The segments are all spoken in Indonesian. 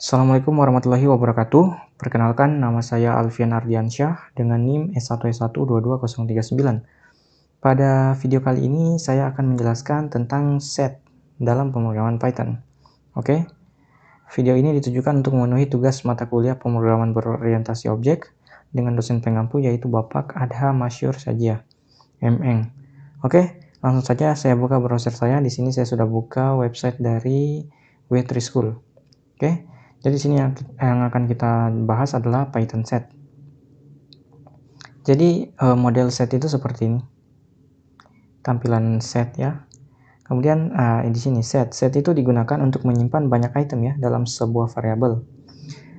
Assalamualaikum warahmatullahi wabarakatuh. Perkenalkan, nama saya Alfian Ardiansyah dengan NIM S1S1220039. Pada video kali ini saya akan menjelaskan tentang set dalam pemrograman Python. Oke, video ini ditujukan untuk memenuhi tugas mata kuliah pemrograman berorientasi objek dengan dosen pengampu yaitu Bapak Adha Masyur Sajiah, MN. Oke, langsung saja saya buka browser saya. Di sini saya sudah buka website dari W3 School. Oke, jadi sini yang akan kita bahas adalah Python set. Jadi model set itu seperti ini, tampilan set ya. Kemudian di sini set itu digunakan untuk menyimpan banyak item ya dalam sebuah variabel.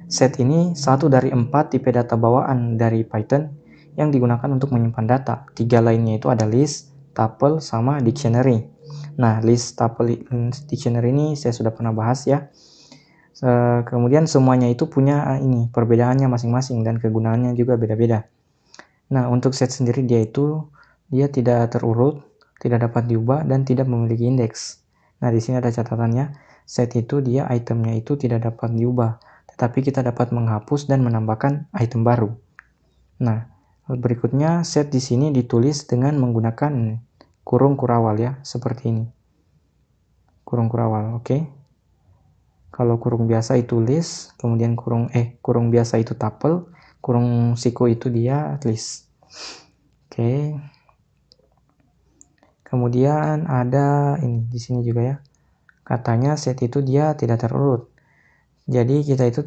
Set ini satu dari 4 tipe data bawaan dari Python yang digunakan untuk menyimpan data. 3 lainnya itu ada list, tuple, sama dictionary. Nah, list, tuple, dictionary ini saya sudah pernah bahas ya. Kemudian semuanya itu punya ini perbedaannya masing-masing dan kegunaannya juga beda-beda. Nah, untuk set sendiri dia tidak terurut, tidak dapat diubah dan tidak memiliki indeks. Nah, di sini ada catatannya, set itu dia itemnya itu tidak dapat diubah, tetapi kita dapat menghapus dan menambahkan item baru. Nah, berikutnya set di sini ditulis dengan menggunakan kurung kurawal ya, seperti ini. Kurung kurawal, oke. Kalau kurung biasa itu list, kemudian kurung biasa itu tuple, kurung siku itu dia list. Oke. Kemudian ada ini di sini juga ya. Katanya set itu dia tidak terurut. Jadi kita itu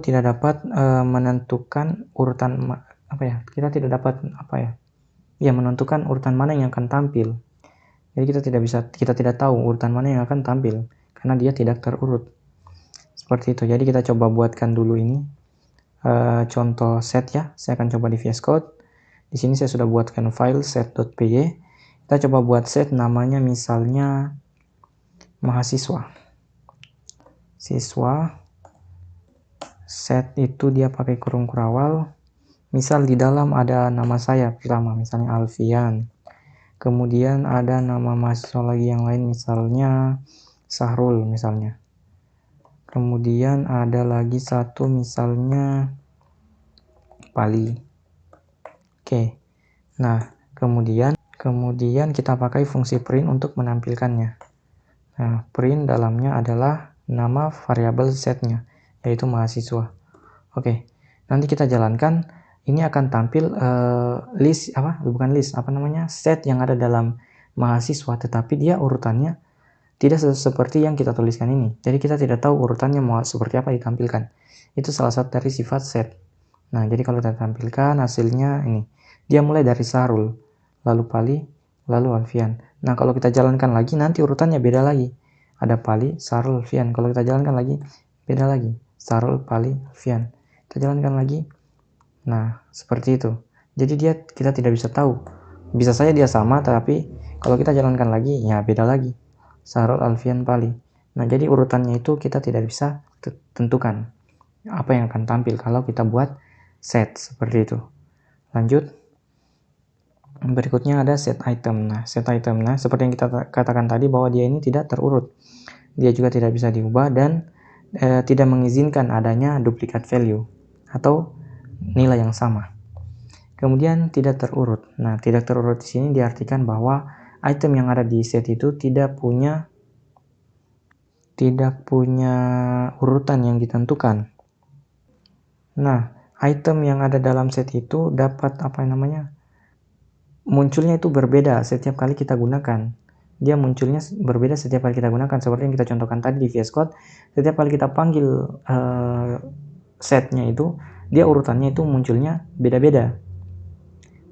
tidak dapat menentukan urutan Kita tidak dapat menentukan urutan mana yang akan tampil. Jadi kita tidak tahu urutan mana yang akan tampil karena dia tidak terurut. Seperti itu. Jadi kita coba buatkan dulu ini contoh set ya. Saya akan coba di VS Code. Di sini saya sudah buatkan file set.py. Kita coba buat set namanya misalnya mahasiswa. Siswa. Set itu dia pakai kurung kurawal. Misal di dalam ada nama saya pertama, misalnya Alfian. Kemudian ada nama mahasiswa lagi yang lain, misalnya Sahrul misalnya. Kemudian ada lagi satu misalnya Pali. Oke. Nah, kemudian kita pakai fungsi print untuk menampilkannya. Nah, print dalamnya adalah nama variabel setnya, yaitu mahasiswa. Oke. Nanti kita jalankan. Ini akan tampil set yang ada dalam mahasiswa, tetapi dia urutannya tidak seperti yang kita tuliskan ini. Jadi kita tidak tahu urutannya mau seperti apa ditampilkan. Itu salah satu dari sifat set. Nah, jadi kalau kita tampilkan hasilnya ini. Dia mulai dari Sahrul, lalu Pali, lalu Alfian. Nah, kalau kita jalankan lagi nanti urutannya beda lagi. Ada Pali, Sahrul, Alfian. Kalau kita jalankan lagi beda lagi. Sahrul, Pali, Alfian. Kita jalankan lagi. Nah, seperti itu. Jadi kita tidak bisa tahu. Bisa saja dia sama, tapi kalau kita jalankan lagi, ya beda lagi. Sahrul, Alfian, Pali. Nah, jadi urutannya itu kita tidak bisa tentukan apa yang akan tampil kalau kita buat set seperti itu. Lanjut. Berikutnya ada set item. Nah, set item. Nah, seperti yang kita katakan tadi bahwa dia ini tidak terurut. Dia juga tidak bisa diubah dan tidak mengizinkan adanya duplikat value atau nilai yang sama. Kemudian tidak terurut. Nah, tidak terurut di sini diartikan bahwa item yang ada di set itu tidak punya urutan yang ditentukan. Nah, item yang ada dalam set itu dapat munculnya itu berbeda setiap kali kita gunakan. Dia munculnya berbeda setiap kali kita gunakan, seperti yang kita contohkan tadi di VS Code. Setiap kali kita panggil setnya itu, dia urutannya itu munculnya beda-beda.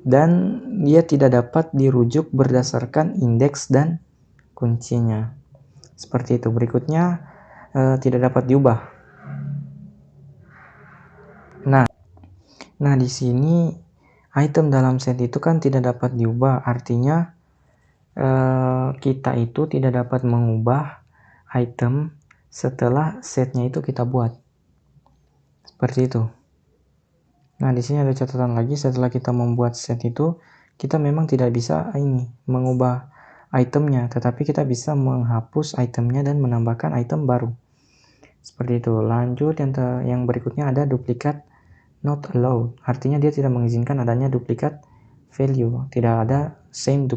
Dan dia tidak dapat dirujuk berdasarkan indeks dan kuncinya. Seperti itu. Berikutnya tidak dapat diubah. Nah, di sini item dalam set itu kan tidak dapat diubah. Artinya kita itu tidak dapat mengubah item setelah setnya itu kita buat. Seperti itu. Nah, di sini ada catatan lagi, setelah kita membuat set itu, kita memang tidak bisa mengubah itemnya, tetapi kita bisa menghapus itemnya dan menambahkan item baru. Seperti itu. Lanjut, yang berikutnya ada duplikat not allowed. Artinya dia tidak mengizinkan adanya duplikat value. Tidak ada same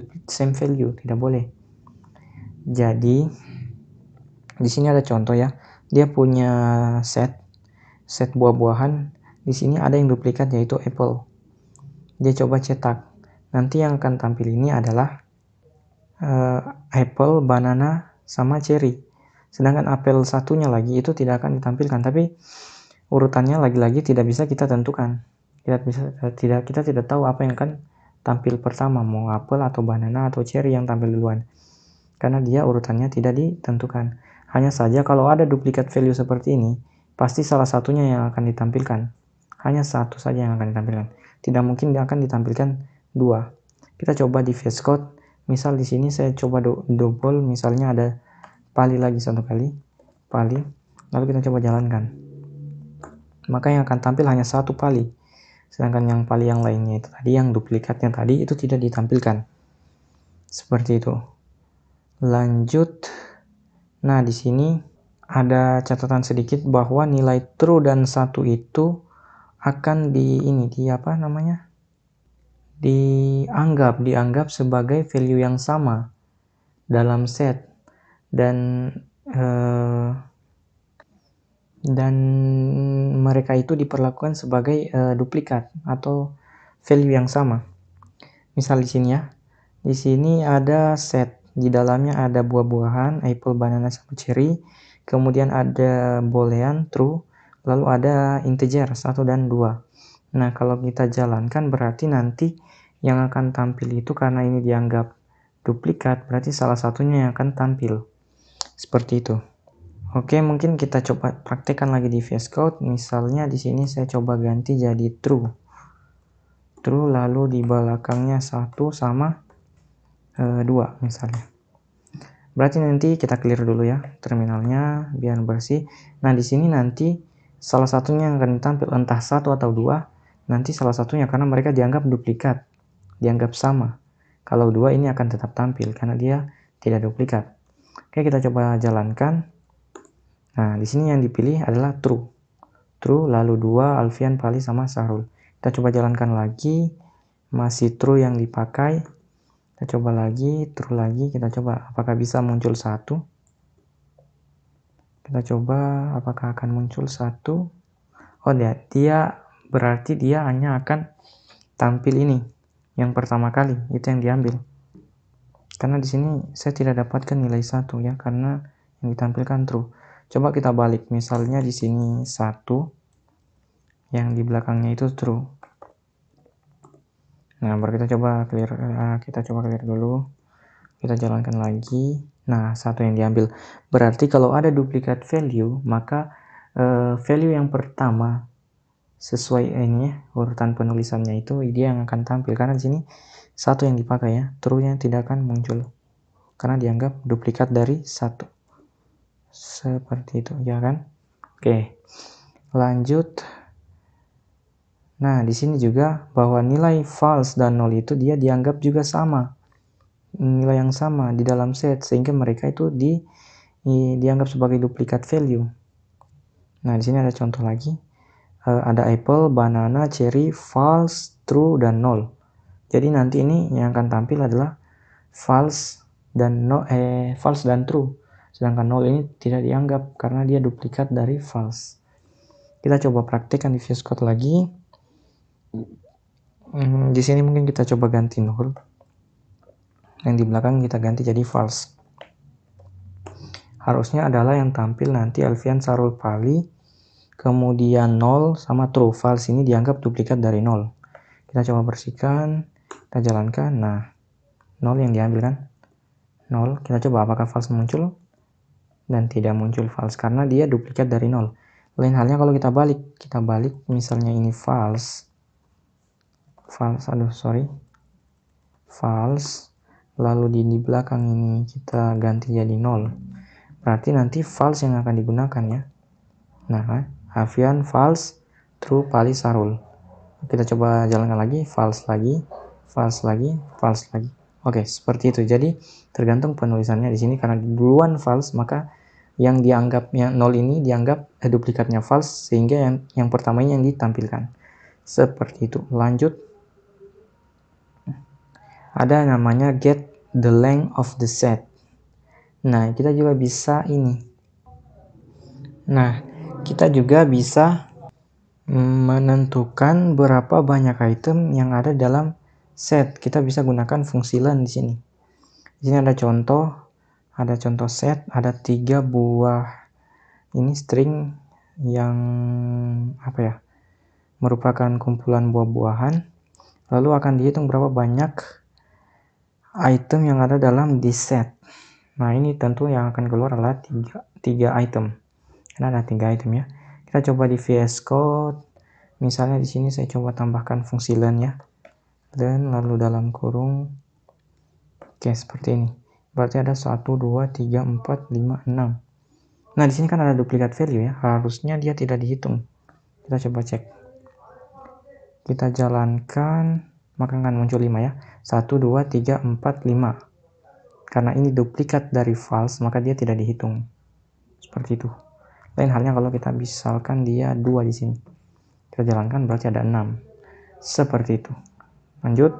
value, tidak boleh. Jadi di sini ada contoh ya. Dia punya set buah-buahan. Di sini ada yang duplikat yaitu apple. Dia coba cetak. Nanti yang akan tampil ini adalah apple, banana, sama cherry. Sedangkan apel satunya lagi itu tidak akan ditampilkan, tapi urutannya lagi-lagi tidak bisa kita tentukan. Kita tidak tahu apa yang akan tampil pertama, mau apel atau banana atau cherry yang tampil duluan. Karena dia urutannya tidak ditentukan. Hanya saja kalau ada duplikat value seperti ini, pasti salah satunya yang akan ditampilkan. Hanya satu saja yang akan ditampilkan. Tidak mungkin dia akan ditampilkan dua. Kita coba di VS Code. Misal di sini saya coba double, misalnya ada pali lagi satu kali, pali. Lalu kita coba jalankan. Maka yang akan tampil hanya satu pali. Sedangkan yang pali yang lainnya itu tadi, yang duplikatnya tadi itu tidak ditampilkan. Seperti itu. Lanjut. Nah, di sini ada catatan sedikit bahwa nilai true dan 1 itu akan dianggap sebagai value yang sama dalam set, dan mereka itu diperlakukan sebagai duplikat atau value yang sama. Misal di sini ya. Di sini ada set, di dalamnya ada buah-buahan, apple, banana, sama cherry. Kemudian ada boolean true, lalu ada integer 1 dan 2. Nah, kalau kita jalankan berarti nanti yang akan tampil itu, karena ini dianggap duplikat, berarti salah satunya yang akan tampil. Seperti itu. Oke, mungkin kita coba praktekkan lagi di VS Code. Misalnya di sini saya coba ganti jadi true. True, lalu di belakangnya 1 sama 2 misalnya. Berarti nanti kita clear dulu ya terminalnya biar bersih. Nah, di sini nanti salah satunya yang akan tampil, entah 1 atau 2. Nanti salah satunya, karena mereka dianggap duplikat, dianggap sama. Kalau 2 ini akan tetap tampil karena dia tidak duplikat. Oke, kita coba jalankan. Nah, di sini yang dipilih adalah true. True, lalu 2 Alfian, Pali, sama Sahrul. Kita coba jalankan lagi. Masih true yang dipakai. Kita coba lagi, true lagi. Kita coba apakah bisa muncul 1. Kita coba apakah akan muncul 1. Oh, dia berarti dia hanya akan tampil ini yang pertama kali, itu yang diambil. Karena di sini saya tidak dapatkan nilai 1 ya, karena yang ditampilkan true. Coba kita balik, misalnya di sini 1, yang di belakangnya itu true. Nah, baru kita coba clear dulu. Kita jalankan lagi. Nah, 1 yang diambil. Berarti kalau ada duplikat value, maka value yang pertama sesuai ini ya, urutan penulisannya itu dia yang akan tampil. Karena di sini 1 yang dipakai ya, true-nya tidak akan muncul. Karena dianggap duplikat dari 1. Seperti itu, ya kan? Oke. Lanjut. Nah, di sini juga bahwa nilai false dan null itu dia dianggap juga sama. Nilai yang sama di dalam set, sehingga mereka itu dianggap sebagai duplikat value. Nah, di sini ada contoh lagi. Ada apple, banana, cherry, false, true, dan null. Jadi nanti ini yang akan tampil adalah false dan true. Sedangkan null ini tidak dianggap karena dia duplikat dari false. Kita coba praktekkan di VS Code lagi. Di sini mungkin kita coba ganti null. Yang di belakang kita ganti jadi false. Harusnya adalah yang tampil nanti Alfian, Sarul, Pali, kemudian 0 sama true. False ini dianggap duplikat dari 0. Kita coba bersihkan, kita jalankan. Nah, 0 yang diambil kan? 0. Kita coba apakah false muncul? Dan tidak muncul false karena dia duplikat dari 0. Lain halnya kalau kita balik misalnya ini false, lalu di belakang ini kita ganti jadi 0. Berarti nanti false yang akan digunakan ya. Nah, Alfian false, true, Pali, Sarul. Kita coba jalankan lagi, false lagi, false lagi, false lagi. Oke, seperti itu. Jadi tergantung penulisannya di sini, karena duluan false maka yang dianggapnya 0 ini dianggap duplikatnya false, sehingga yang pertamanya yang ditampilkan. Seperti itu. Lanjut. Ada namanya get the length of the set. Nah, kita juga bisa ini. Nah, kita juga bisa menentukan berapa banyak item yang ada dalam set. Kita bisa gunakan fungsi len di sini. Di sini ada contoh set, ada 3 buah ini string yang apa ya? Merupakan kumpulan buah-buahan. Lalu akan dihitung berapa banyak item yang ada dalam this set. Nah, ini tentu yang akan keluar adalah 3 item. Karena ada 3 item ya. Kita coba di VS Code. Misalnya di sini saya coba tambahkan fungsi len ya. Len lalu dalam kurung. Oke, seperti ini. Berarti ada 1 2 3 4 5 6. Nah, di sini kan ada duplikat value ya. Harusnya dia tidak dihitung. Kita coba cek. Kita jalankan, maka akan muncul 5 ya. 1 2 3 4 5. Karena ini duplikat dari false, maka dia tidak dihitung. Seperti itu. Lain halnya kalau kita misalkan dia 2 di sini. Kita jalankan berarti ada 6. Seperti itu. Lanjut.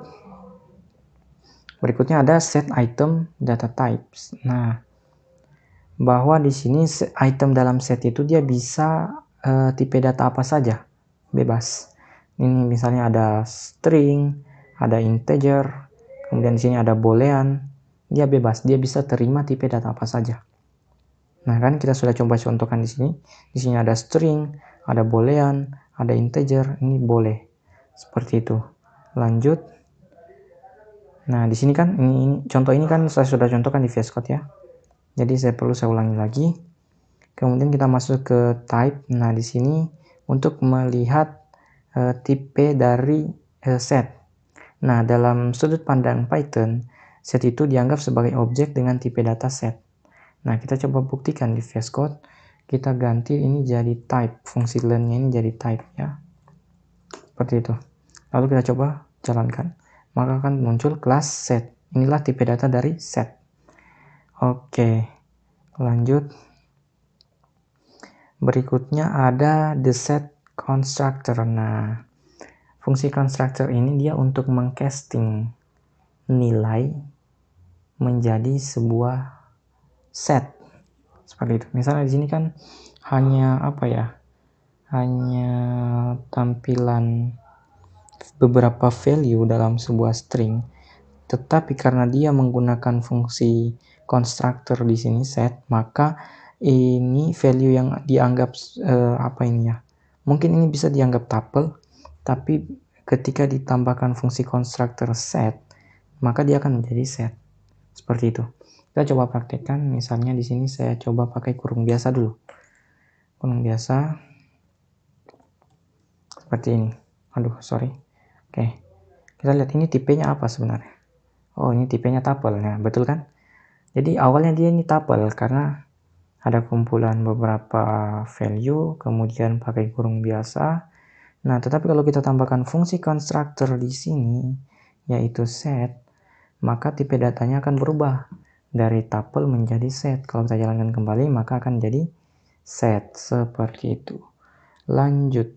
Berikutnya ada set item data types. Nah, bahwa di sini item dalam set itu dia bisa tipe data apa saja. Bebas. Ini misalnya ada string, ada integer, kemudian di sini ada boolean. Dia bebas, dia bisa terima tipe data apa saja. Nah, kan kita sudah coba contohkan di sini. Di sini ada string, ada boolean, ada integer, ini boleh. Seperti itu. Lanjut. Nah, di sini kan ini contoh ini kan saya sudah contohkan di VS Code ya. Jadi saya ulangi lagi. Kemudian kita masuk ke type. Nah, di sini untuk melihat tipe dari set. Nah, dalam sudut pandang Python, set itu dianggap sebagai objek dengan tipe data set. Nah, kita coba buktikan di VS Code. Kita ganti ini jadi type. Fungsi len-nya ini jadi type ya. Seperti itu. Lalu kita coba jalankan. Maka akan muncul kelas set. Inilah tipe data dari set. Oke. Lanjut. Berikutnya ada the set constructor. Nah, fungsi constructor ini dia untuk mengcasting nilai menjadi sebuah set. Seperti itu. Misalnya di sini kan hanya apa ya? Hanya tampilan beberapa value dalam sebuah string. Tetapi karena dia menggunakan fungsi constructor di sini set, maka ini value yang dianggap apa ini ya? Mungkin ini bisa dianggap tuple, tapi ketika ditambahkan fungsi constructor set, maka dia akan menjadi set. Seperti itu. Kita coba praktekkan, misalnya di sini saya coba pakai kurung biasa dulu. Kurung biasa seperti ini. Aduh, sorry. Oke. Kita lihat ini tipenya apa sebenarnya. Oh, ini tipenya tuple. Nah, betul kan? Jadi awalnya dia ini tuple karena ada kumpulan beberapa value, kemudian pakai kurung biasa. Nah, tetapi kalau kita tambahkan fungsi constructor di sini, yaitu set, maka tipe datanya akan berubah dari tuple menjadi set. Kalau kita jalankan kembali, maka akan jadi set seperti itu. Lanjut.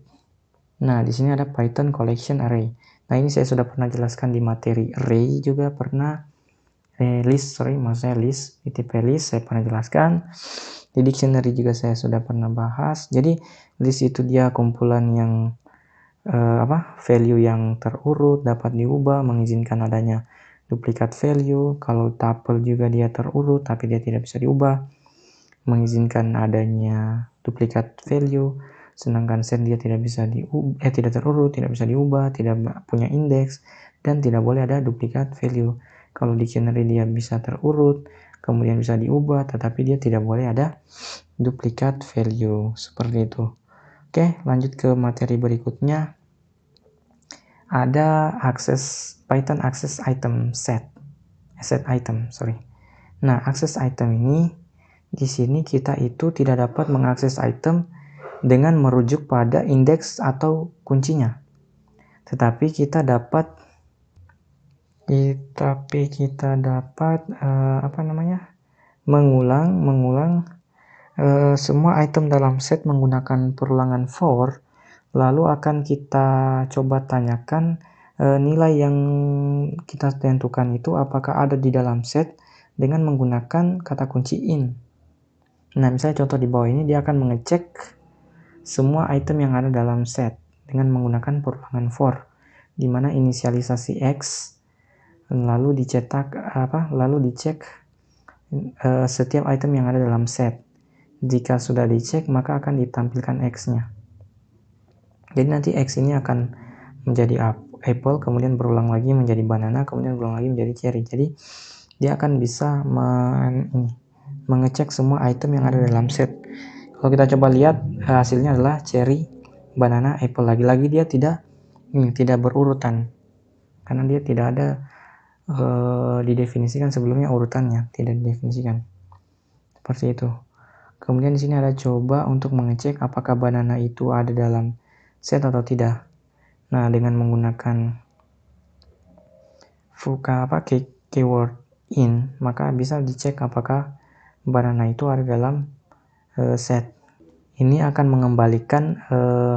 Nah, di sini ada Python collection array. Nah, ini saya sudah pernah jelaskan di materi array juga pernah. List di tipe list saya pernah jelaskan. Di dictionary juga saya sudah pernah bahas. Jadi, list itu dia kumpulan yang value yang terurut, dapat diubah, mengizinkan adanya duplikat value. Kalau tuple juga dia terurut, tapi dia tidak bisa diubah, mengizinkan adanya duplikat value. Sedangkan set dia tidak bisa tidak terurut, tidak bisa diubah, tidak punya indeks, dan tidak boleh ada duplikat value. Kalau dictionary dia bisa terurut, kemudian bisa diubah, tetapi dia tidak boleh ada duplikat value. Seperti itu. Oke, lanjut ke materi berikutnya. Ada Python access item set item. Nah, access item ini di sini kita itu tidak dapat mengakses item dengan merujuk pada indeks atau kuncinya. Tetapi kita dapat tapi kita dapat mengulang semua item dalam set menggunakan perulangan for, lalu akan kita coba tanyakan nilai yang kita tentukan itu apakah ada di dalam set dengan menggunakan kata kunci in. Nah, misalnya contoh di bawah ini dia akan mengecek semua item yang ada dalam set dengan menggunakan perulangan for, di mana inisialisasi X lalu dicek setiap item yang ada dalam set. Jika sudah dicek, maka akan ditampilkan X-nya. Jadi nanti X ini akan menjadi apple, kemudian berulang lagi menjadi banana, kemudian berulang lagi menjadi cherry. Jadi dia akan bisa mengecek semua item yang ada dalam set. Kalau kita coba lihat, hasilnya adalah cherry, banana, apple. Lagi-lagi dia tidak berurutan, karena dia tidak ada didefinisikan sebelumnya urutannya, tidak didefinisikan. Seperti itu. Kemudian di sini ada coba untuk mengecek apakah banana itu ada dalam set atau tidak. Nah, dengan menggunakan keyword in, maka bisa dicek apakah banana itu ada dalam set. Ini akan mengembalikan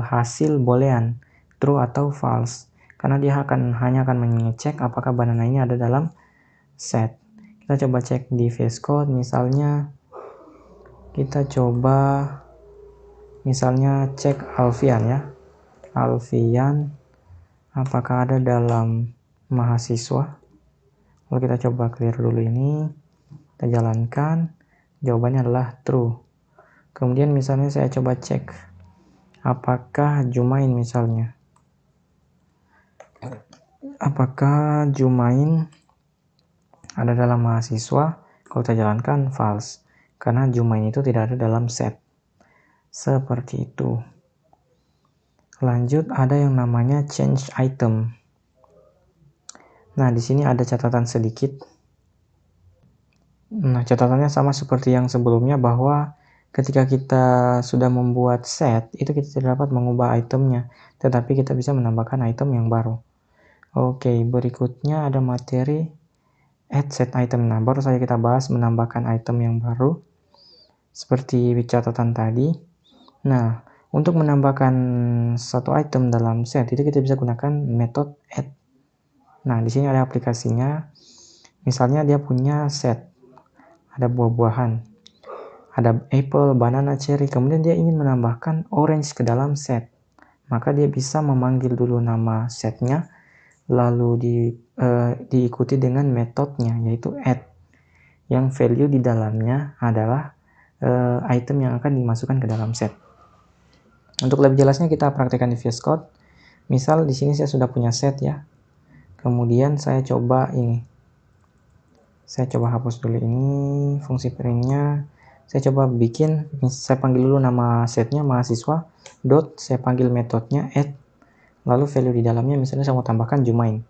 hasil boolean true atau false, karena dia hanya akan mengecek apakah banana ini ada dalam set. Kita coba cek di VS Code, misalnya kita coba cek Alfian ya. Alfian apakah ada dalam mahasiswa? Lalu kita coba clear dulu ini, kita jalankan, jawabannya adalah true. Kemudian misalnya saya coba cek apakah Jumain misalnya. Apakah Jumain ada dalam mahasiswa? Kalau kita jalankan false, karena Jumain itu tidak ada dalam set. Seperti itu. Lanjut, ada yang namanya change item. Nah, di sini ada catatan sedikit. Nah, catatannya sama seperti yang sebelumnya, bahwa ketika kita sudah membuat set, itu kita tidak dapat mengubah itemnya, tetapi kita bisa menambahkan item yang baru. Oke, berikutnya ada materi add set item. Nah, baru saja kita bahas menambahkan item yang baru, seperti catatan tadi. Nah, untuk menambahkan satu item dalam set, itu kita bisa gunakan metode add. Nah, di sini ada aplikasinya. Misalnya dia punya set, ada buah-buahan, ada apple, banana, cherry, kemudian dia ingin menambahkan orange ke dalam set. Maka dia bisa memanggil dulu nama setnya, lalu diikuti dengan metodenya, yaitu add, yang value di dalamnya adalah item yang akan dimasukkan ke dalam set. Untuk lebih jelasnya kita praktekkan di VS Code. Misal di sini saya sudah punya set ya. Kemudian saya coba hapus dulu ini fungsi printnya. Saya coba saya panggil dulu nama setnya mahasiswa, saya panggil metodenya add, lalu value di dalamnya misalnya saya mau tambahkan Jumain.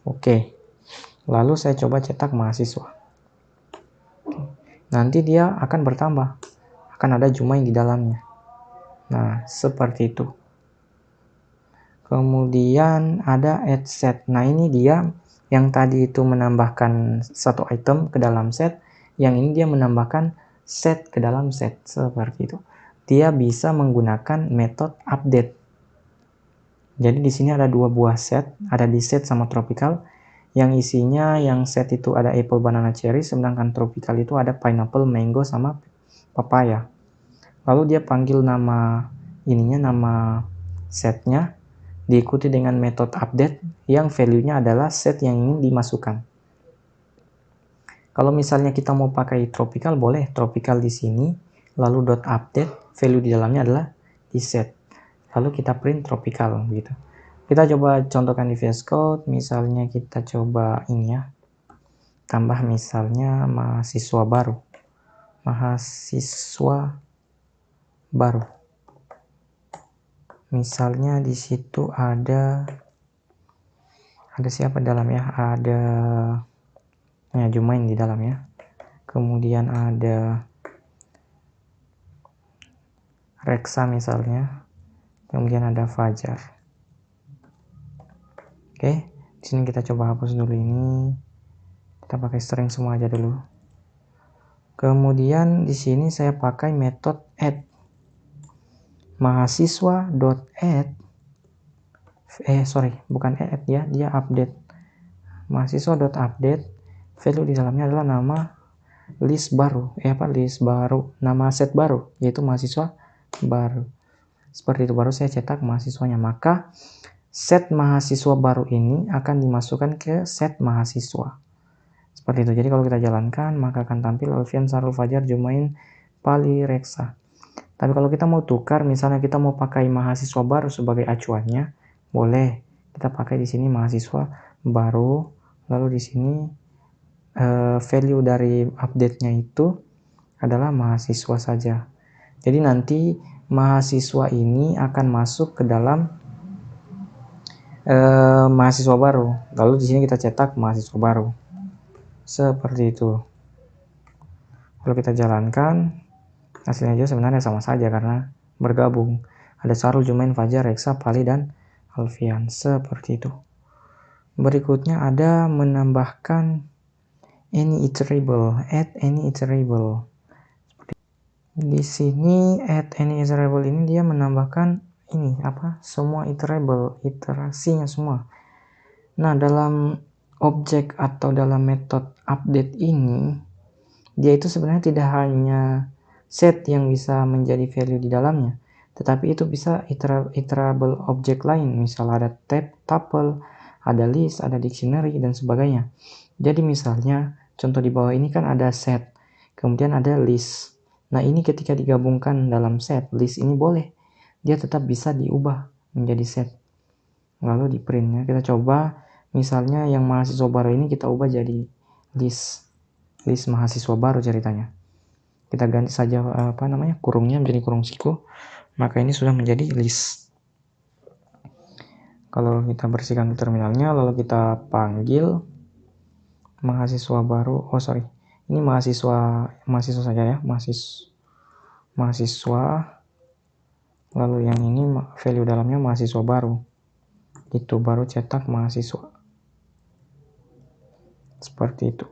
Oke. Lalu saya coba cetak mahasiswa. Nanti dia akan bertambah, akan ada Jumain di dalamnya. Nah, seperti itu. Kemudian ada add set. Nah, ini dia yang tadi itu menambahkan satu item ke dalam set, yang ini dia menambahkan set ke dalam set, seperti itu. Dia bisa menggunakan metode update. Jadi di sini ada dua buah set, ada di set sama tropical, yang isinya yang set itu ada apple, banana, cherry, sedangkan tropical itu ada pineapple, mango, sama papaya. Lalu dia panggil nama setnya, diikuti dengan metode update yang value-nya adalah set yang ingin dimasukkan. Kalau misalnya kita mau pakai tropical, boleh tropical di sini, lalu .update, value di dalamnya adalah di set. Lalu kita print tropical gitu. Kita coba contohkan di VS Code, misalnya kita coba ini ya. Tambah misalnya mahasiswa baru. Misalnya di situ ada siapa dalam ya? Ada Jumain di dalam ya. Kemudian ada Reksa misalnya. Kemudian ada Fajar. Oke, di sini kita coba hapus dulu ini. Kita pakai string semua aja dulu. Kemudian di sini saya pakai metode add. Mahasiswa.add bukan add ya, dia update. Mahasiswa.update, value di dalamnya adalah nama list baru, nama set baru, yaitu mahasiswa baru. Seperti itu, baru saya cetak mahasiswanya. Maka set mahasiswa baru ini akan dimasukkan ke set mahasiswa. Seperti itu. Jadi kalau kita jalankan, maka akan tampil Alfian, Sarul, Fajar, Jumain, Pali, Reksa. Tapi kalau kita mau tukar, misalnya kita mau pakai mahasiswa baru sebagai acuannya, boleh. Kita pakai di sini mahasiswa baru, lalu di sini value dari update-nya itu adalah mahasiswa saja. Jadi nanti mahasiswa ini akan masuk ke dalam mahasiswa baru. Lalu di sini kita cetak mahasiswa baru. Seperti itu. Kalau kita jalankan, hasilnya juga sebenarnya sama saja karena bergabung. Ada Sarul, Jumain, Fajar, Reksa, Pali, dan Alfian. Seperti itu. Berikutnya ada menambahkan any iterable, add any iterable. Di sini add any iterable ini dia menambahkan ini semua iterable, iterasinya semua. Nah, dalam objek atau dalam metode update ini, dia itu sebenarnya tidak hanya set yang bisa menjadi value di dalamnya, tetapi itu bisa iterable objek lain. Misal ada tab, tuple, ada list, ada dictionary, dan sebagainya. Jadi misalnya, contoh di bawah ini kan ada set, kemudian ada list. Nah, ini ketika digabungkan dalam set, list ini boleh. Dia tetap bisa diubah menjadi set. Lalu di printnya kita coba, misalnya yang mahasiswa baru ini kita ubah jadi list mahasiswa baru ceritanya. Kita ganti saja kurungnya menjadi kurung siku, maka ini sudah menjadi list. Kalau kita bersihkan terminalnya, lalu kita panggil mahasiswa baru, ini mahasiswa saja ya, mahasiswa, lalu yang ini value dalamnya mahasiswa baru, itu baru cetak mahasiswa. Seperti itu.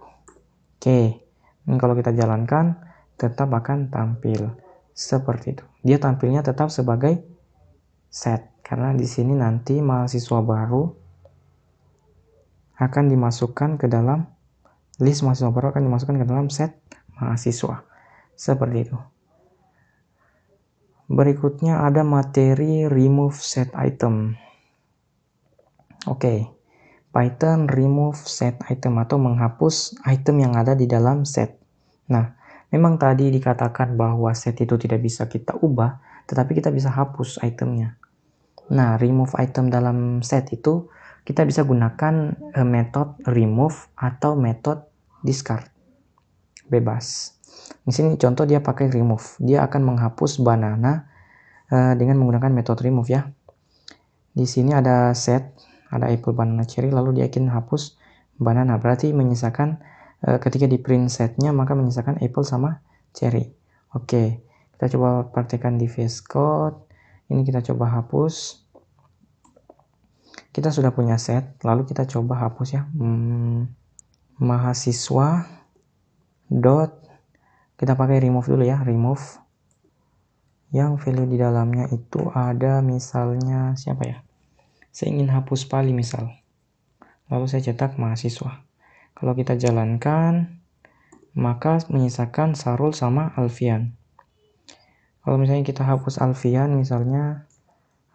Oke, ini kalau kita jalankan tetap akan tampil seperti itu. Dia tampilnya tetap sebagai set karena di sini nanti mahasiswa baru akan dimasukkan ke dalam list mahasiswa baru, akan dimasukkan ke dalam set mahasiswa. Seperti itu. Berikutnya ada materi remove set item. Oke. Python remove set item atau menghapus item yang ada di dalam set. Nah, memang tadi dikatakan bahwa set itu tidak bisa kita ubah, tetapi kita bisa hapus itemnya. Nah, remove item dalam set itu kita bisa gunakan metode remove atau metode discard. Bebas. Di sini contoh dia pakai remove. Dia akan menghapus banana dengan menggunakan metode remove ya. Di sini ada set, ada apple, banana, cherry, lalu dia akan hapus banana. Berarti menyisakan ketika di print setnya maka menyisakan apple sama cherry. Oke, kita coba praktekkan di VS Code. Ini kita coba hapus. Kita sudah punya set, lalu kita coba hapus ya. Mahasiswa dot, kita pakai remove dulu ya, remove. Yang value di dalamnya itu ada misalnya siapa ya? Saya ingin hapus Pali misal. Lalu saya cetak mahasiswa. Kalau kita jalankan, maka menyisakan Sarul sama Alfian. Kalau misalnya kita hapus Alfian misalnya,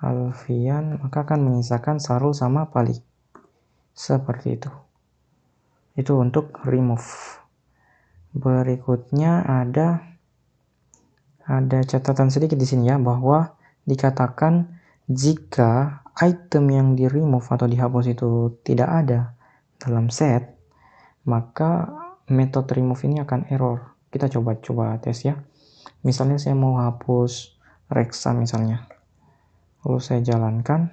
maka akan menyisakan Sarul sama Pali. Seperti itu. Itu untuk remove. Berikutnya ada catatan sedikit di sini ya, bahwa dikatakan jika item yang di remove atau dihapus itu tidak ada dalam set, maka metode remove ini akan error. Kita coba tes ya. Misalnya saya mau hapus Reksa misalnya. Lalu saya jalankan.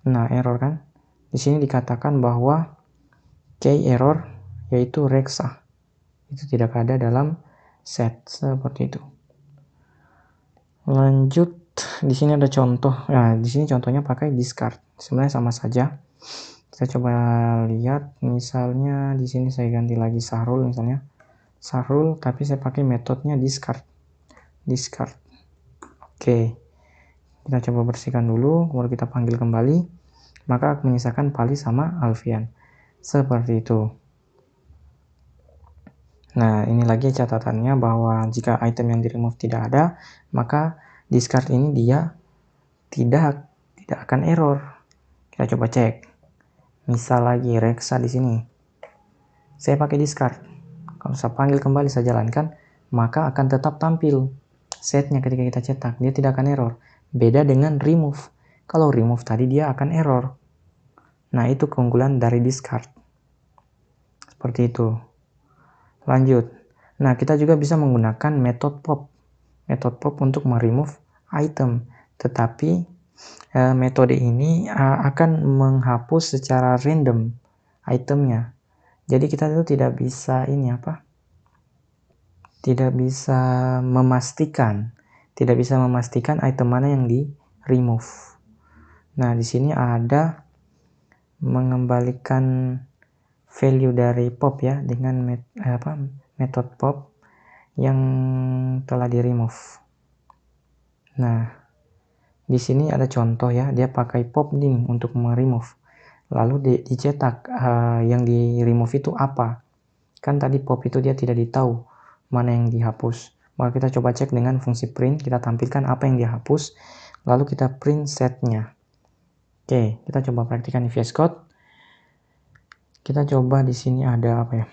Nah, error kan? Di sini dikatakan bahwa key error yaitu Reksa. Itu tidak ada dalam set seperti itu. Lanjut, di sini ada contoh. Nah, di sini contohnya pakai discard. Sebenarnya sama saja. Kita coba lihat, misalnya di sini saya ganti lagi Sahrul misalnya. Sahrul, tapi saya pakai metodenya discard. Oke. Kita coba bersihkan dulu, baru kita panggil kembali. Maka menyisakan Pali sama Alfian. Seperti itu. Nah, ini lagi catatannya bahwa jika item yang di remove tidak ada, maka discard ini dia tidak akan error. Kita coba cek. Misal lagi Reksa di sini. Saya pakai discard. Kalau saya panggil kembali, saya jalankan, maka akan tetap tampil setnya ketika kita cetak. Dia tidak akan error. Beda dengan remove. Kalau remove tadi dia akan error. Nah, itu keunggulan dari discard. Seperti itu. Lanjut. Nah, kita juga bisa menggunakan metode pop. Metode pop untuk meremove item. Tetapi metode ini akan menghapus secara random itemnya. Jadi kita itu tidak bisa tidak bisa memastikan item mana yang di remove. Nah, di sini ada mengembalikan value dari pop ya dengan metode pop yang telah di remove. Nah, di sini ada contoh ya, dia pakai pop ini untuk meremove. Lalu dicetak yang di remove itu apa? Kan tadi pop itu dia tidak ditahu mana yang dihapus. Maka kita coba cek dengan fungsi print, kita tampilkan apa yang dihapus, lalu kita print setnya. Oke, kita coba praktikkan di VS Code. Kita coba di sini ada apa ya?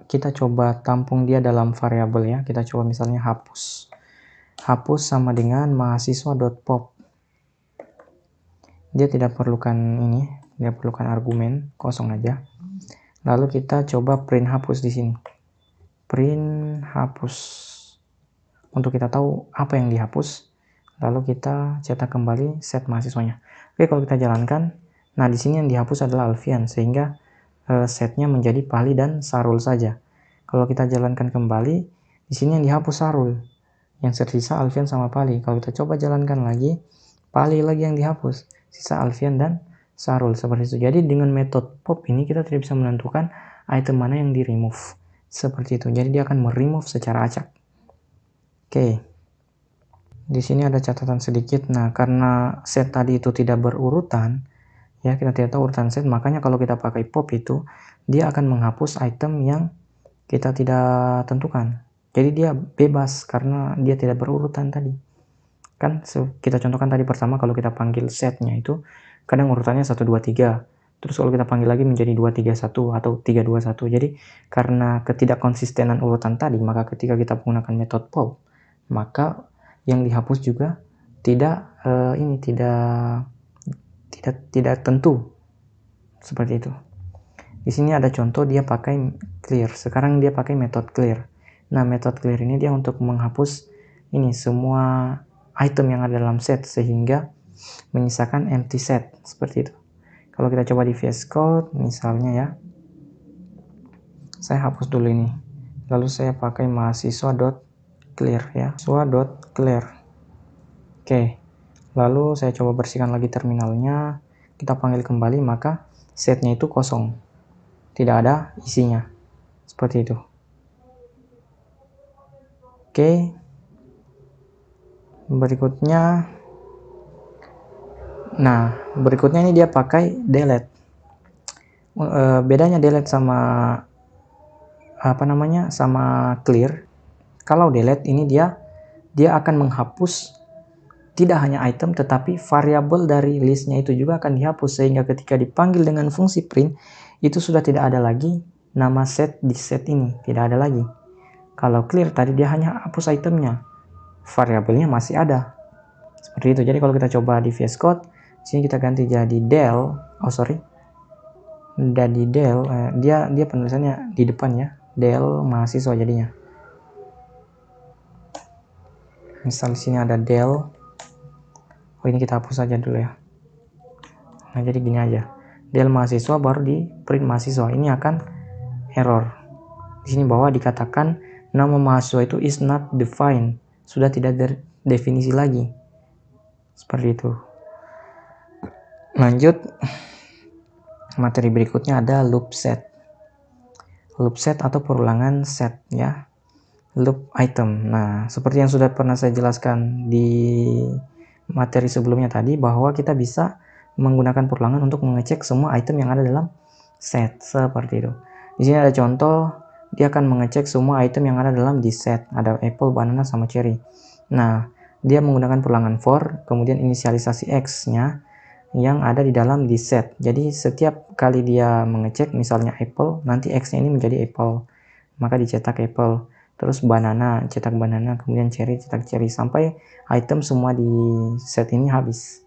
Kita coba tampung dia dalam variabel ya. Kita coba misalnya hapus. Hapus sama dengan mahasiswa.pop. Dia tidak perlukan ini, dia perlukan argumen, kosong aja. Lalu kita coba print hapus di sini. Print hapus. Untuk kita tahu apa yang dihapus, lalu kita cetak kembali set mahasiswanya. Oke, kalau kita jalankan, nah di sini yang dihapus adalah Alfian, sehingga setnya menjadi Pali dan Sarul saja. Kalau kita jalankan kembali, di sini yang dihapus Sarul, yang tersisa Alfian sama Pali. Kalau kita coba jalankan lagi, Pali lagi yang dihapus, sisa Alfian dan Sarul, seperti itu. Jadi dengan metode pop ini kita tidak bisa menentukan item mana yang di remove, seperti itu. Jadi dia akan meremove secara acak. Oke. Di sini ada catatan sedikit. Nah, karena set tadi itu tidak berurutan, ya kita tidak tahu urutan set, makanya kalau kita pakai pop itu dia akan menghapus item yang kita tidak tentukan. Jadi dia bebas karena dia tidak berurutan tadi. Kan kita contohkan tadi pertama, kalau kita panggil setnya itu kadang urutannya 1 2 3. Terus kalau kita panggil lagi menjadi 2 3 1 atau 3 2 1. Jadi karena ketidakkonsistenan urutan tadi, maka ketika kita menggunakan metode pop, maka yang dihapus juga tidak tidak tentu, seperti itu. Di sini ada contoh dia pakai clear. Sekarang dia pakai metode clear. Nah, metode clear ini dia untuk menghapus ini semua item yang ada dalam set sehingga menyisakan empty set, seperti itu. Kalau kita coba di VS Code misalnya ya, saya hapus dulu ini, lalu saya pakai mahasiswa.clear ya, mahasiswa.clear. Oke, lalu saya coba bersihkan lagi terminalnya, kita panggil kembali, maka setnya itu kosong, tidak ada isinya, seperti itu. Oke, berikutnya ini dia pakai delete. Bedanya delete sama sama clear. Kalau delete ini dia akan menghapus tidak hanya item tetapi variabel dari listnya itu juga akan dihapus, sehingga ketika dipanggil dengan fungsi print itu sudah tidak ada lagi nama set di set ini, tidak ada lagi. Kalau clear tadi dia hanya hapus itemnya, variabelnya masih ada, seperti itu. Jadi kalau kita coba di VS Code, sini kita ganti jadi del, dia penulisannya di depan ya, del mahasiswa jadinya. Misal sini ada del, ini kita hapus saja dulu ya. Nah, jadi gini aja, del mahasiswa baru di print mahasiswa, ini akan error. Di sini bawah dikatakan nama mahasiswa itu is not defined, sudah tidak definisi lagi, seperti itu. Lanjut, materi berikutnya ada loop set. Loop set atau perulangan set ya. Loop item. Nah, seperti yang sudah pernah saya jelaskan di materi sebelumnya tadi, bahwa kita bisa menggunakan perulangan untuk mengecek semua item yang ada dalam set, seperti itu. Di sini ada contoh, dia akan mengecek semua item yang ada dalam di set. Ada apple, banana, sama cherry. Nah, dia menggunakan perulangan for, kemudian inisialisasi x-nya yang ada di dalam di set. Jadi setiap kali dia mengecek misalnya apple, nanti x-nya ini menjadi apple, maka dicetak apple. Terus banana, cetak banana, kemudian cherry, cetak cherry, sampai item semua di set ini habis.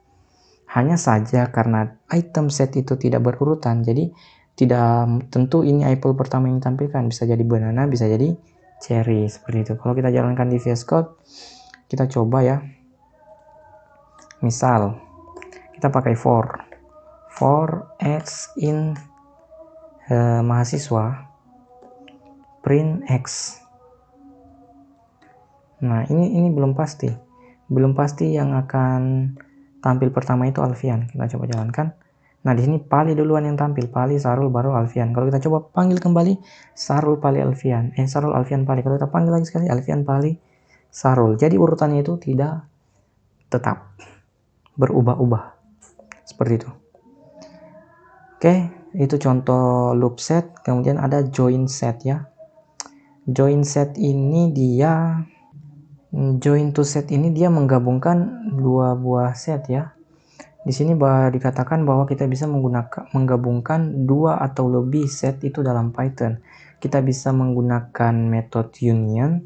Hanya saja karena item set itu tidak berurutan, jadi tidak tentu ini apple pertama yang ditampilkan, bisa jadi banana, bisa jadi cherry, seperti itu. Kalau kita jalankan di VS Code, kita coba ya. Misal kita pakai for x in mahasiswa print x. Nah, ini belum pasti. Belum pasti yang akan tampil pertama itu Alfian. Kita coba jalankan. Nah, di sini Pali duluan yang tampil. Pali, Sarul, baru Alfian. Kalau kita coba panggil kembali, Sarul, Pali, Alfian. Sarul, Alfian, Pali. Kalau kita panggil lagi sekali, Alfian, Pali, Sarul. Jadi urutannya itu tidak tetap, berubah-ubah. Seperti itu. Oke, itu contoh loop set. Kemudian ada join set ya. Join to set ini dia menggabungkan dua buah set ya. Di sini dikatakan bahwa kita bisa menggabungkan dua atau lebih set itu dalam Python. Kita bisa menggunakan metode union,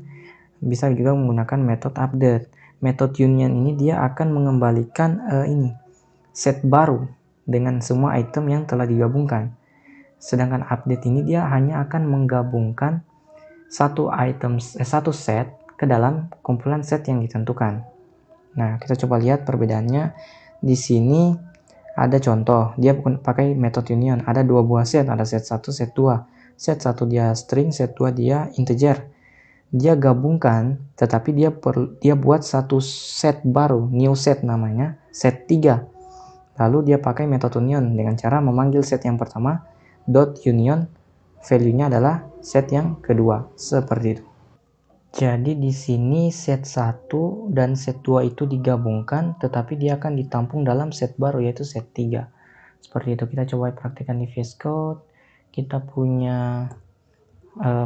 bisa juga menggunakan metode update. Metode union ini dia akan mengembalikan set baru dengan semua item yang telah digabungkan. Sedangkan update ini dia hanya akan menggabungkan satu set ke dalam kumpulan set yang ditentukan. Nah, kita coba lihat perbedaannya. Di sini ada contoh, dia pakai metode union. Ada dua buah set, ada set 1, set 2. Set 1 dia string, set 2 dia integer. Dia gabungkan, tetapi dia buat satu set baru, new set namanya, set 3. Lalu dia pakai metode union dengan cara memanggil set yang pertama, dot union, value-nya adalah set yang kedua, seperti itu. Jadi di sini set 1 dan set 2 itu digabungkan, tetapi dia akan ditampung dalam set baru, yaitu set 3. Seperti itu. Kita coba praktikkan di VS Code. Kita punya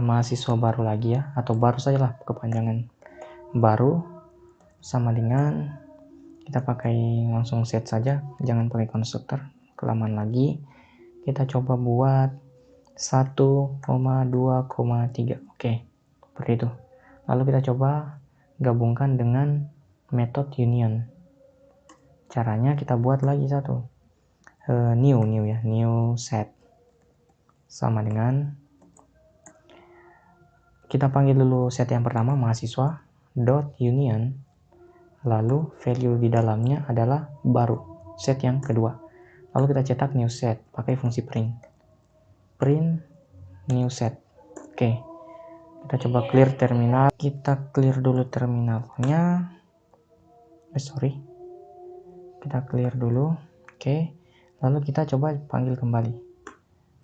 mahasiswa baru lagi ya, atau baru sajalah kepanjangan. Baru sama dengan, kita pakai langsung set saja, jangan pakai konstruktor, kelamaan lagi. Kita coba buat 1,2,3. Oke, seperti itu. Lalu kita coba gabungkan dengan metode union. Caranya kita buat lagi satu new set, sama dengan kita panggil dulu set yang pertama mahasiswa dot union, lalu value di dalamnya adalah baru set yang kedua. Lalu kita cetak new set pakai fungsi print new set. Oke. Kita coba clear terminal. Kita clear dulu terminalnya. Kita clear dulu. Oke. Lalu kita coba panggil kembali.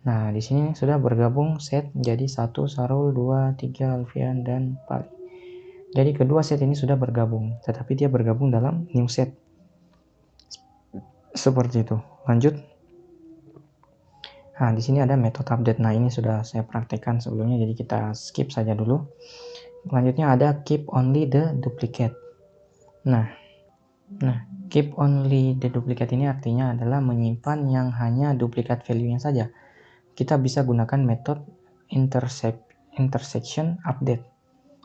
Nah, di sini sudah bergabung set jadi 1 Sarul, 2, 3 Alfian dan Pali. Jadi kedua set ini sudah bergabung, tetapi dia bergabung dalam new set. Seperti itu. Lanjut. Nah, di sini ada metode update. Nah, ini sudah saya praktekkan sebelumnya, jadi kita skip saja dulu. Selanjutnya ada keep only the duplicate. Nah, keep only the duplicate ini artinya adalah menyimpan yang hanya duplikat value-nya saja. Kita bisa gunakan metode intersection update.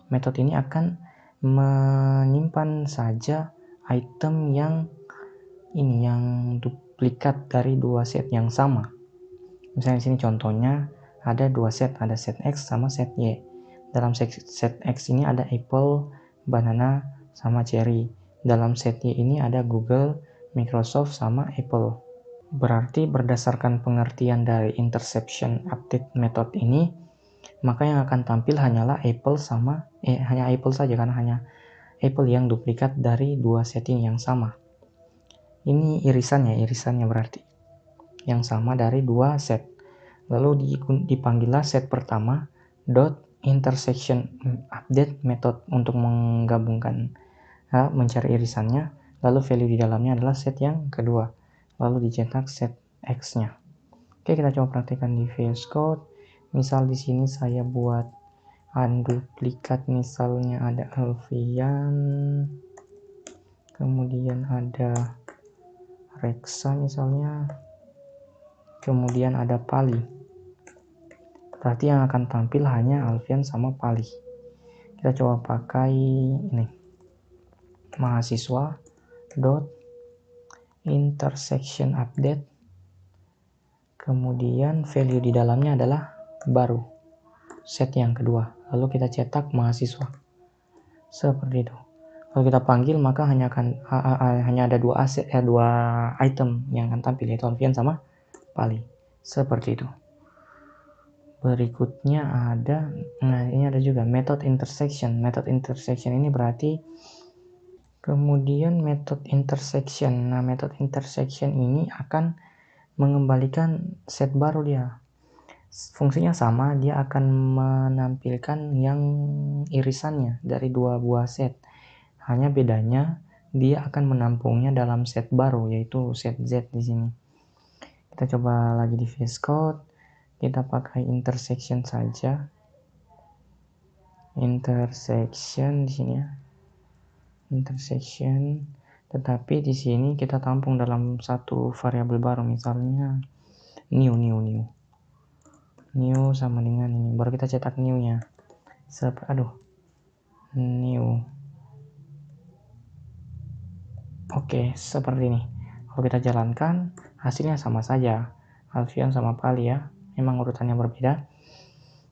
Metode ini akan menyimpan saja item yang duplikat dari dua set yang sama. Misalnya di sini contohnya ada dua set, ada set X sama set Y. Dalam set X ini ada apple, banana, sama cherry. Dalam set Y ini ada Google, Microsoft, sama Apple. Berarti berdasarkan pengertian dari intersection update method ini, maka yang akan tampil hanyalah apple hanya apple saja, karena hanya apple yang duplikat dari dua set ini yang sama. Ini irisannya berarti. yang sama dari dua set. Lalu dipanggillah set pertama dot intersection update method untuk menggabungkan, mencari irisannya. Lalu value di dalamnya adalah set yang kedua. Lalu dicetak set X-nya. Oke, kita coba praktikkan di VS Code. Misal di sini saya buat unduplikat, misalnya ada Alfian, kemudian ada Reksa misalnya, kemudian ada Pali. Berarti yang akan tampil hanya Alfian sama Pali. Kita coba pakai ini, mahasiswa dot intersection update, kemudian value di dalamnya adalah baru, set yang kedua. Lalu kita cetak mahasiswa seperti itu. Kalau kita panggil maka hanya ada dua item yang akan tampil, yaitu Alfian sama Pali. Seperti itu. Berikutnya ada, ini ada juga method intersection. Method intersection ini berarti kemudian method intersection. Nah, method intersection ini akan mengembalikan set baru dia. Fungsinya sama, dia akan menampilkan yang irisannya dari dua buah set. Hanya bedanya dia akan menampungnya dalam set baru, yaitu set Z di sini. Kita coba lagi di VS Code. Kita pakai intersection saja. Intersection di sini ya. Intersection. Tetapi di sini kita tampung dalam satu variabel baru, misalnya new sama dengan ini. Baru kita cetak new-nya. New. Oke, seperti ini. Kalau kita jalankan, hasilnya sama saja. Alfian sama Pali ya. Memang urutannya berbeda.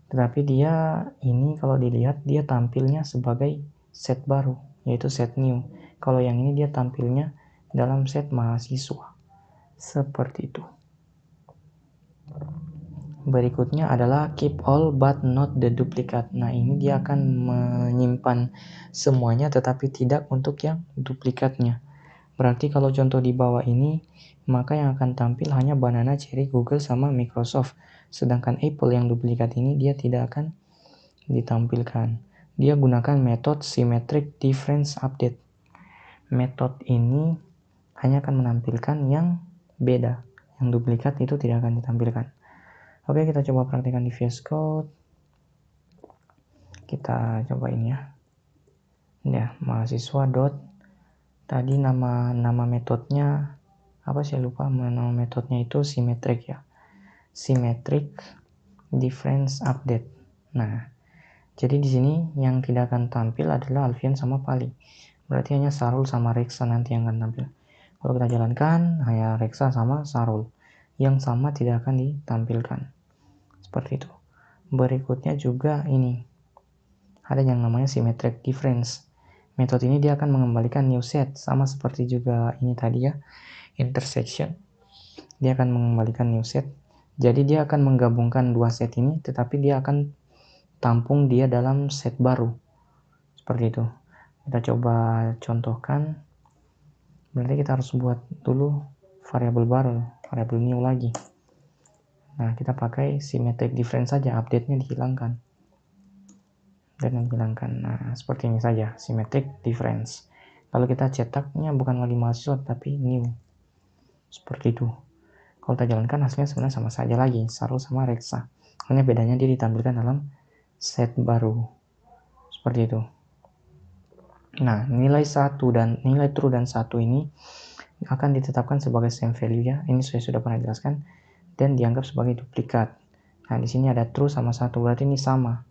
Tetapi dia ini kalau dilihat, dia tampilnya sebagai set baru, yaitu set new. Kalau yang ini dia tampilnya dalam set mahasiswa. Seperti itu. Berikutnya adalah keep all but not the duplicate. Nah, ini dia akan menyimpan semuanya tetapi tidak untuk yang duplikatnya. Berarti kalau contoh di bawah ini, maka yang akan tampil hanya Banana, Cherry, Google, sama Microsoft. Sedangkan Apple yang duplikat ini dia tidak akan ditampilkan. Dia gunakan metode symmetric difference update. Metode ini hanya akan menampilkan yang beda. Yang duplikat itu tidak akan ditampilkan. Oke, kita coba praktikkan di VS Code. Kita cobain ya. Ya, mahasiswa dot. Tadi nama metodenya apa sih, lupa. Nama metodenya itu symmetric ya. Symmetric difference update. Nah, jadi di sini yang tidak akan tampil adalah Alfian sama Pali. Berarti hanya Sarul sama Reksa nanti yang akan tampil. Kalau kita jalankan, hanya Reksa sama Sarul. Yang sama tidak akan ditampilkan. Seperti itu. Berikutnya juga ini. Ada yang namanya symmetric difference. Metode ini dia akan mengembalikan new set. Sama seperti juga ini tadi ya. Intersection. Dia akan mengembalikan new set. Jadi dia akan menggabungkan dua set ini. Tetapi dia akan tampung dia dalam set baru. Seperti itu. Kita coba contohkan. Berarti kita harus buat dulu variabel baru. Variabel new lagi. Nah, kita pakai symmetric difference saja, update-nya dihilangkan. Dan menghilangkan. Nah, seperti ini saja, symmetric difference. Lalu kita cetaknya bukan lagi mahasiswa, tapi new. Seperti itu. Kalau kita jalankan, hasilnya sebenarnya sama saja lagi, Sarul sama Reksa. Hanya bedanya dia ditampilkan dalam set baru. Seperti itu. Nah, nilai true dan 1 ini akan ditetapkan sebagai same value ya. Ini saya sudah pernah jelaskan. Dan dianggap sebagai duplikat. Nah, di sini ada true sama 1, berarti ini sama.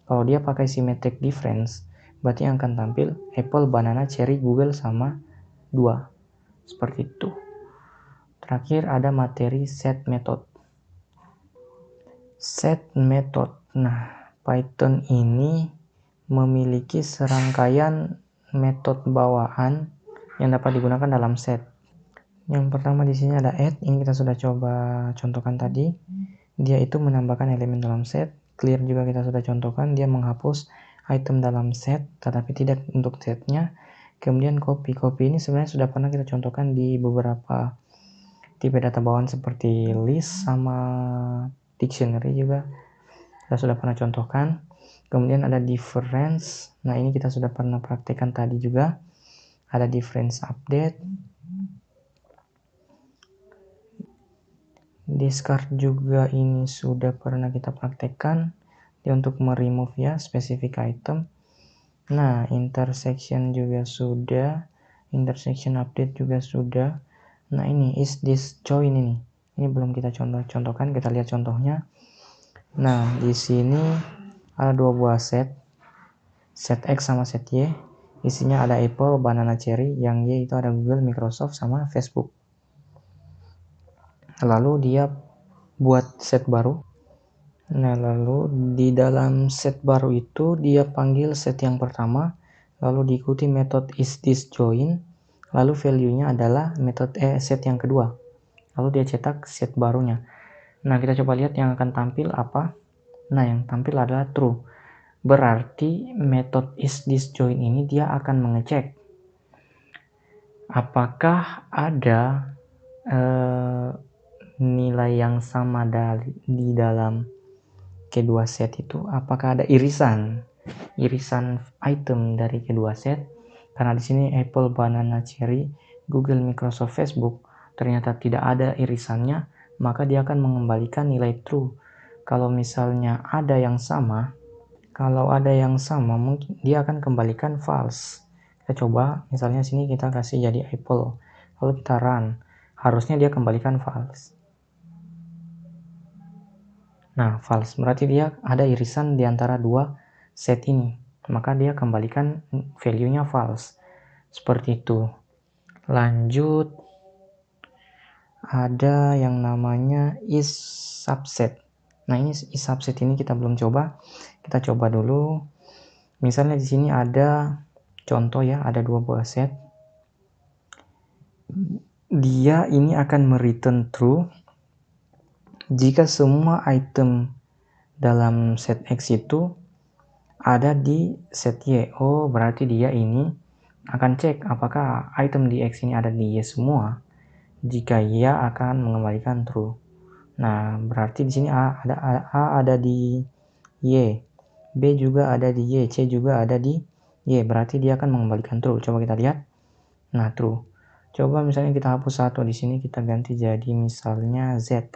Kalau dia pakai symmetric difference, berarti yang akan tampil Apple, Banana, Cherry, Google sama 2. Seperti itu. Terakhir ada materi set method. Set method. Nah, Python ini memiliki serangkaian metode bawaan yang dapat digunakan dalam set. Yang pertama di sini ada add, ini kita sudah coba contohkan tadi. Dia itu menambahkan elemen dalam set. Clear juga kita sudah contohkan, dia menghapus item dalam set, tetapi tidak untuk setnya. Kemudian copy ini sebenarnya sudah pernah kita contohkan di beberapa Tipe data bawaan seperti list sama dictionary juga kita sudah pernah contohkan. Kemudian ada difference. Nah, ini kita sudah pernah praktekkan tadi juga. Ada difference update. Discard juga ini sudah pernah kita praktekkan. Dia untuk meremove ya specific item. Nah, intersection juga sudah. Intersection update juga sudah. Nah, ini is this join ini. Ini belum kita contohkan, kita lihat contohnya. Nah, di sini ada dua buah set X sama set Y. Isinya ada Apple, banana, cherry. Yang Y itu ada Google, Microsoft, sama Facebook. Lalu dia buat set baru. Nah, lalu di dalam set baru itu dia panggil set yang pertama, lalu diikuti metode is this join, lalu value-nya adalah metode set yang kedua. Lalu dia cetak set barunya. Nah, kita coba lihat yang akan tampil apa. Nah, yang tampil adalah true. Berarti metode is this join ini dia akan mengecek apakah ada nilai yang sama di dalam kedua set itu, apakah ada irisan item dari kedua set. Karena di sini Apple, banana, cherry, Google, Microsoft, Facebook ternyata tidak ada irisannya, maka dia akan mengembalikan nilai true. Kalau misalnya ada yang sama, mungkin dia akan kembalikan false. Kita coba, misalnya sini kita kasih jadi Apple, lalu kita run, harusnya dia kembalikan false. Nah, false berarti dia ada irisan di antara dua set ini, maka dia kembalikan value-nya false. Seperti itu. Lanjut, ada yang namanya is subset. Nah, ini is subset ini kita belum coba. Kita coba dulu. Misalnya di sini ada contoh ya, ada dua buah set. Dia ini akan mereturn true jika semua item dalam set X itu ada di set Y. Oh, berarti dia ini akan cek apakah item di X ini ada di Y semua. Jika iya, akan mengembalikan true. Nah, berarti di sini A ada di Y, B juga ada di Y, C juga ada di Y. Berarti dia akan mengembalikan true. Coba kita lihat. Nah, true. Coba misalnya kita hapus satu di sini, kita ganti jadi misalnya Z.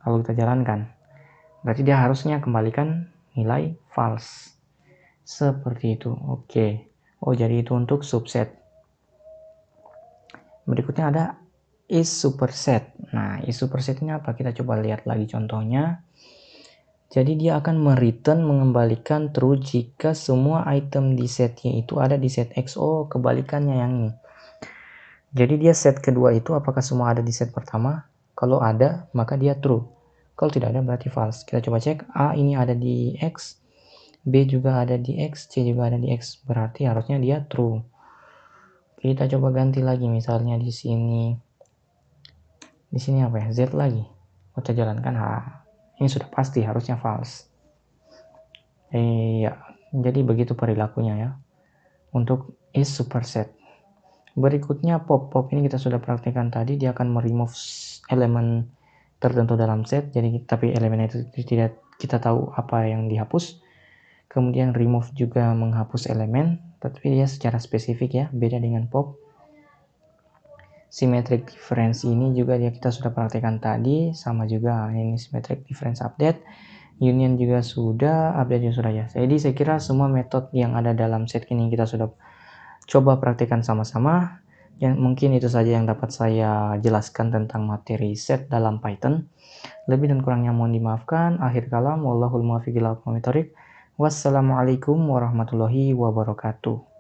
Lalu kita jalankan. Berarti dia harusnya kembalikan nilai false. Seperti itu. Oke. Oh, jadi itu untuk subset. Berikutnya ada is superset. Nah, is superset ini apa? Kita coba lihat lagi contohnya. Jadi dia akan mengembalikan true jika semua item di setnya itu ada di set X. Oh, kebalikannya yang ini. Jadi dia set kedua itu apakah semua ada di set pertama? Kalau ada, maka dia true. Kalau tidak ada, berarti false. Kita coba cek. A ini ada di X, B juga ada di X, C juga ada di X. Berarti harusnya dia true. Kita coba ganti lagi, misalnya di sini. Di sini apa ya? Z lagi. Kita jalankan H. Ini sudah pasti harusnya false. Ya, jadi begitu perilakunya ya. Untuk is superset. Berikutnya pop. Pop ini kita sudah praktekkan tadi. Dia akan meremove elemen tertentu dalam set. Jadi tapi elemen itu tidak kita tahu apa yang dihapus. Kemudian remove juga menghapus elemen, tapi dia secara spesifik ya, beda dengan pop. Symmetric difference ini juga kita sudah praktekkan tadi, sama juga ini symmetric difference update. Union juga sudah, update juga sudah ya. Jadi saya kira semua metode yang ada dalam set ini kita sudah coba praktekkan sama-sama. Yang mungkin itu saja yang dapat saya jelaskan tentang materi set dalam Python. Lebih dan kurangnya mohon dimaafkan. Akhir kalam, wallahul muwaffiq ila aqwamit thoriq. Wassalamualaikum warahmatullahi wabarakatuh.